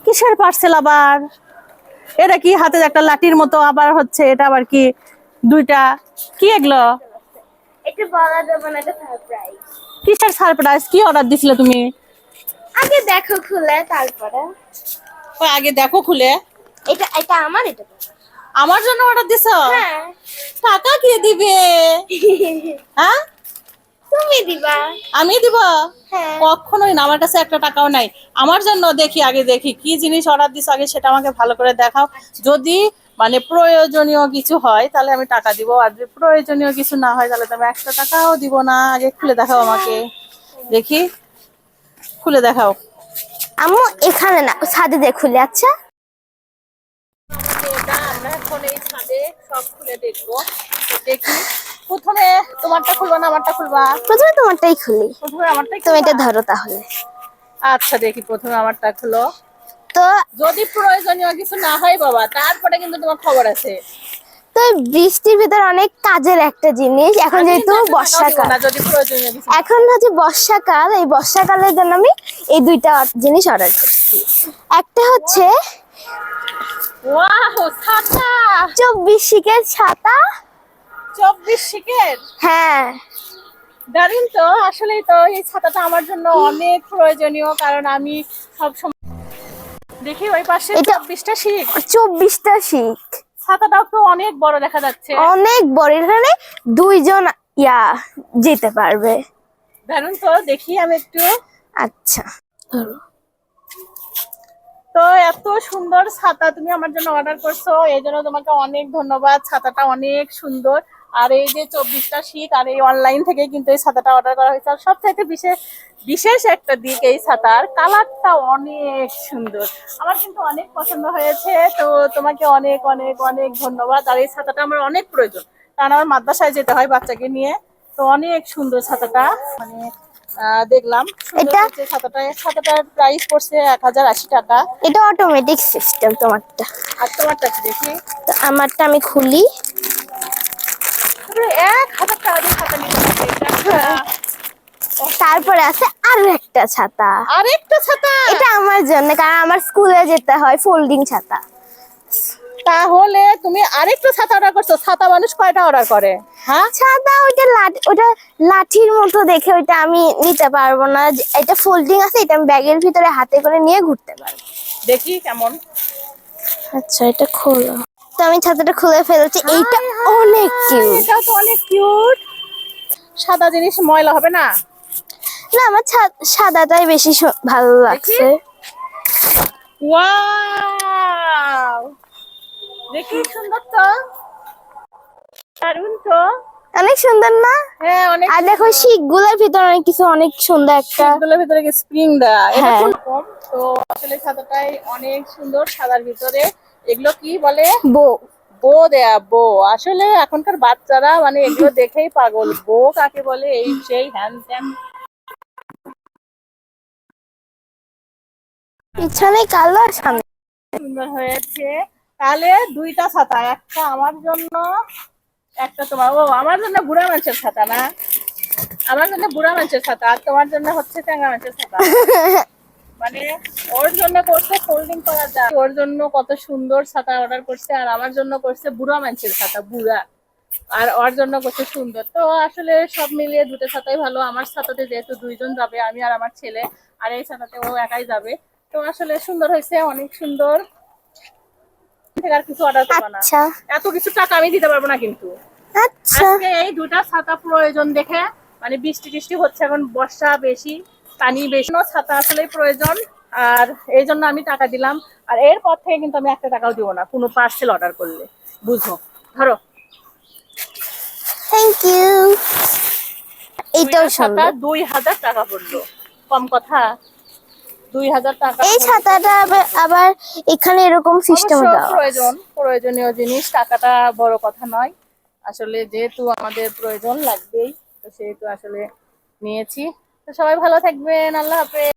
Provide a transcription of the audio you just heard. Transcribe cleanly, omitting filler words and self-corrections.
কিসের পার্সেল আবার? এটা কি হাতে একটা লাঠির মতো আবার হচ্ছে, এটা আবার কি দুইটা? কি এগুলো? এটা বলা যাবে না, এটা সারপ্রাইজ। কিসের সারপ্রাইজ? কি অর্ডার দিছিলে তুমি? আগে দেখো খুলে তারপরে। আগে দেখো খুলে। এটা এটা আমার, এটা আমার জন্য অর্ডার দিছো? হ্যাঁ। টাকা কে দিবে? হ্যাঁ, তুমি দিবা। আমি দিব? হ্যাঁ। কখনোই না, আমার কাছে একটা টাকাও নাই। আমার জন্য দেখি, আগে দেখি কি জিনিস অর্ডার দিছো, আগে সেটা আমাকে ভালো করে দেখাও। যদি মানে প্রয়োজনীয় কিছু হয় তাহলে আমি টাকা দিব, আর যদি প্রয়োজনীয় কিছু না হয় তাহলে তো আমি একটা টাকাও দিব না। আগে খুলে দেখাও আমাকে, দেখি, খুলে দেখাও। আম্মু এখানে না, ছাদে দিয়ে খুলে। আচ্ছা এটা আমরা এখন এই ছাদে সব খুলে দেখবো। তো দেখি, প্রথমে তোমারটা খুলবা না আমারটা খুলবা? প্রথমে তোমারটাই খুলি। প্রথমে আমারটাই তুমি খুলবা? এটা ধরো তাহলে। আচ্ছা দেখি, প্রথমে আমারটা খুলো। তো যদি প্রয়োজনীয় কিছু না হয় বাবা, তারপরে কিন্তু তোমার খবর আছে। তো বৃষ্টির ভিতর অনেক কাজের একটা জিনিস, এখন আমি যেহেতু কিন্তু একটা টাকাও দিব বর্ষাকাল, না যদি প্রয়োজনীয় কিছু না হয়। এখন হচ্ছে বর্ষাকাল, এই বর্ষাকালের জন্য আমি এই দুইটা জিনিস অর্ডার করছি। একটা হচ্ছে ওয়াও, ছাতা! 24 শিকের ছাতা। 24 শিকের? হ্যাঁ, দারুণ তো। আসলেই তো এই ছাতাটা আমার জন্য অনেক প্রয়োজনীয়, কারণ আমি সব সময় দেখি ওই পাশে এটা 24টা শিক। 24টা শিক, ছাতাটাও তো অনেক বড় দেখা যাচ্ছে। অনেক বড়, এখানে দুইজন যেতে পারবে। দারুণ তো, দেখি আমি একটু। আচ্ছা ধরো। তো এত সুন্দর ছাতা তুমি আমার জন্য অর্ডার করছো, এই জন্য তোমাকে অনেক ধন্যবাদ। ছাতাটা অনেক সুন্দর। আর এই যে 24টা শীত, আর এই অনলাইন থেকে কিন্তু এই ছাতাটা অর্ডার করা হয়েছে। আর সব চাইতে বিশেষ বিশেষ একটা দিক, এই ছাতার কালারটা অনেক সুন্দর, আমার কিন্তু অনেক পছন্দ হয়েছে। তো তোমাকে অনেক অনেক অনেক ধন্যবাদ। আর এই ছাতাটা আমার অনেক প্রয়োজন, কারণ আমার মাদ্রাসায় যেতে হয় বাচ্চাকে নিয়ে। তো অনেক সুন্দর ছাতাটা, মানে দেখলাম সুন্দর এটা হয়েছে ছাতাটা। ছাতাটার প্রাইস পড়ছে 1080 টাকা। এটা অটোমেটিক সিস্টেম তোমারটা। আর তোমারটা কি দেখি? তো আমারটা আমি খুলি। তুমি 1000 টাকা দিয়ে ছাতা নিতে পারবে, এটা একটা। তারপরে আছে আরো একটা ছাতা। আরেকটা ছাতা? এটা আমার জন্য, কারণ আমার স্কুলে যেতে হয়, ফোল্ডিং ছাতা। তাহলে তুমি আরেকটা ছাতা অর্ডার করছো? ছাতা মানুষ কয়টা অর্ডার করে? হ্যাঁ, ছাতা ওটা লাঠির মতো দেখে ওইটা আমি নিতে পারবো না। এটা ফোল্ডিং আছে, এটা আমি ব্যাগের ভিতরে হাতে করে নিয়ে ঘুরতে পারবো। দেখি কেমন। আচ্ছা এটা খোলো। তো আমি ছাতাটা খুলে ফেলছি। এইটা অনেক কিউট। এটাও তো অনেক কিউট। সাদা জিনিস ময়লা হবে না? না, আমার সাদাটাই বেশি ভালো দেখি। লাগছে। ওয়াও, দেখি সুন্দর তো, দারুণ তো। অনেক সুন্দর না? হ্যাঁ, অনেক আর দেখো শিক গুলার ভিতরে অনেক কিছু, অনেক সুন্দর একটা। এগুলোর ভিতরে কি স্প্রিং দেয়া? এটা হ্যাঁ। কোন রকম? তো আসলে ছাতাটাই অনেক সুন্দর, সাদার ভিতরে। এগুলো কি বলে? বো। বো দেয়া, বো। আসলে এখনকার বাচ্চারা মানে এগুলো দেখেই পাগল, বো কাকে বলে, এই সেই হ্যান ত্যান। পিছনে কালো আর সামনে। সুন্দর হয়েছে। তাহলে দুইটা ছাতা, একটা আমার জন্য, একটা তোমার। ও, আমার জন্য বুড়া মানুষের ছাতা না, আমার জন্য বুড়া মানুষের ছাতা, আর তোমার জন্য হচ্ছে চ্যাংড়া মানুষের ছাতা। মানে ওর জন্য করছে ফোল্ডিং করা যায়, ওর জন্য কত সুন্দর ছাতা অর্ডার করছে, আর আমার জন্য করছে বুড়া মানুষের ছাতা, বুড়া। আর ওর জন্য করছে সুন্দর। তো আসলে সব মিলিয়ে দুটো ছাতাই ভালো। আমার ছাতাতে যেহেতু দুইজন যাবে, আমি আর আমার ছেলে, আর এই ছাতাতে ও একাই যাবে। তো আসলে সুন্দর হয়েছে, অনেক সুন্দর। আর কিছু অর্ডার করবো না, আচ্ছা এত কিছু টাকা আমি দিতে পারবো না কিন্তু। আচ্ছা। আজকে এই দুটা ছাতা প্রয়োজন দেখে, মানে বৃষ্টি টিষ্টি হচ্ছে, এখন বর্ষা বেশি, পানি বেশি, ছাতা আসলেই প্রয়োজন। আর এই জন্য আমি টাকা দিলাম। আর এরপর থেকে কিন্তু আমি একটা টাকাও দিব না কোনো পার্সেল অর্ডার করলে, বুঝো। ধরো, থ্যাংক ইউ। এইটাও দুইটা ছাতা সুন্দর। 2000 টাকা পড়লো, কম কথা? 2000 টাকা। এই ছাতাটা আবার এখানে এরকম সিস্টেম অবশ্য দেওয়া আছে। প্রয়োজনীয় জিনিস, টাকাটা বড় কথা নয়। আসলে যেহেতু আমাদের প্রয়োজন লাগবেই, তো সেহেতু আসলে নিয়েছি। তো সবাই ভালো থাকবেন, আল্লাহ হাফেজ।